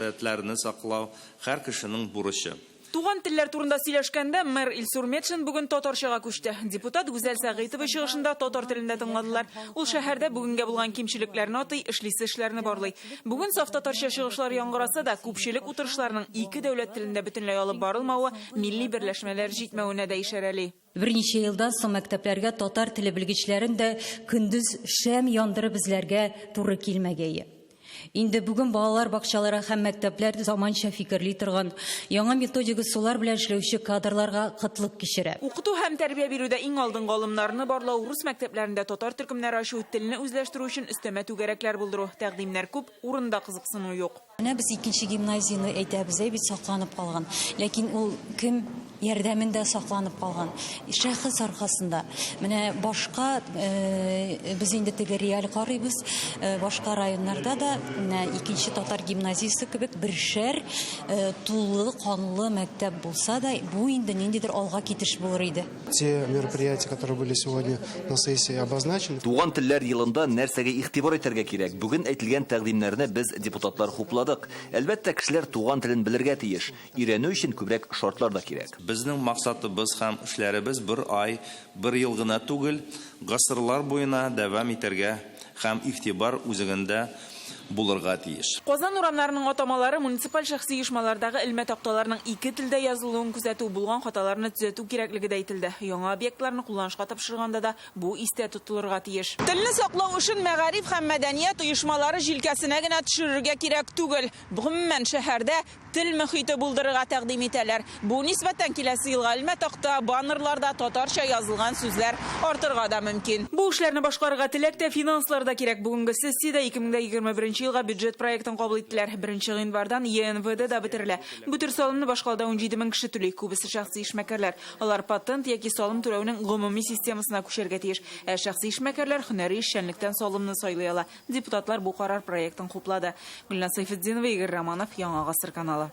Әтләрне саклау һәр кешенең бурычы. Туган телләр турында сөйләшкәндә мэр Илсур Метшин бүген татарчага күчте. Депутат Гүзәл Сәгыйтова чыгышында татар телендә тыңладылар. Ул шәһәрдә бүгенгә булган кимчелекләрне атый, эшлисе эшләрне барлый. Бүген саф татарча чыгышлар яңгыраса да, күпчелек утырышларның ике дәүләт телендә бөтенләй алып барылмавы милли берләшмәләр җитмәвенә дә ишарәли. Берничә елдан соң мәктәпләргә татар теле белгечләрен дә көндез шәм яндырып эзләргә туры килмәгәе. Инде бүген балалар бакчалары һәм мәктәпләр заманча фикерли торган, яңа методика сулар белән эшләүче кадрларга кытлык кичерә. Укыту һәм тәрбия бирүдә иң алдынгы алымнарны барлау, рус мәктәпләрендә татар төркемнәре ачу, телне үзләштерү өчен өстәмә түгәрәкләр булдыру, тәкъдимнәр күп, урында кызыксыну юк. Менә без икенче гимназияны әйтәбез, бит сакланып калган. Ләкин ул кем ярдәмендә сакланып калган? Шәхес аркасында. Менә башка без инде теге реаль карыйбыз, башка районнарда да икенче татар гимназиясе кебек бершәр туллы, канлы мәктәп булса да, бу инде ниндидер алга китеш булыр иде. Те мероприятия, которые были сегодня на сессии обозначены. Туган телләр елында нәрсәгә игътибар итәргә кирәк? Бүген әйтелгән тәкъдимнәрне без депутатлар хупладык. Әлбәттә, кешеләр туган телен белергә тиеш. Өйрәнү өчен күбрәк шартлар да кирәк. Безнең максатыбыз һәм эшләребез бер ай, бер ел гына түгел, гасырлар буена дәвам итәргә һәм игътибар үзегендә булырга тиеш. Казан урамнарының атамалары муниципаль шәхси оешмалардагы элмә такталарының ике телдә язылуын күзәтү, булган хаталарны төзәтү кирәклеге дә әйтелде. Яңа объектларны кулланышка тапшырганда да бу истә тотылырга тиеш. Телне саклау өчен мәгариф һәм мәдәният оешмалары җилкәсенә генә төшерергә кирәк түгел. Гомумән шәһәрдә тел мөхите булдырырга тәкъдим итәләр. Бу нисбәтән киләсе елга элмә такта, баннерларда татарча язылган сүзләр артырга да мөмкин. Бу эшләрне башкарырга теләктә финанслар да кирәк. Бүгенге сессиядә 2021 елга бюджет проектын кабул иттеләр. 1 январьдан ЕНВД да бетерелә. Бу төр салымны башкалда 17 мең кеше түли, күбесе шәхси эшмәкәрләр. Алар патент яки салым түләүнең гомуми системасына күчәргә тиеш. Ә шәхси эшмәкәрләр һөнәри эшчәнлектән салымны сайлый ала. Депутатлар бу карар проектын хуплады. Гөлназ Сайфетдинова, Игорь Романов, Яңа гасыр каналы.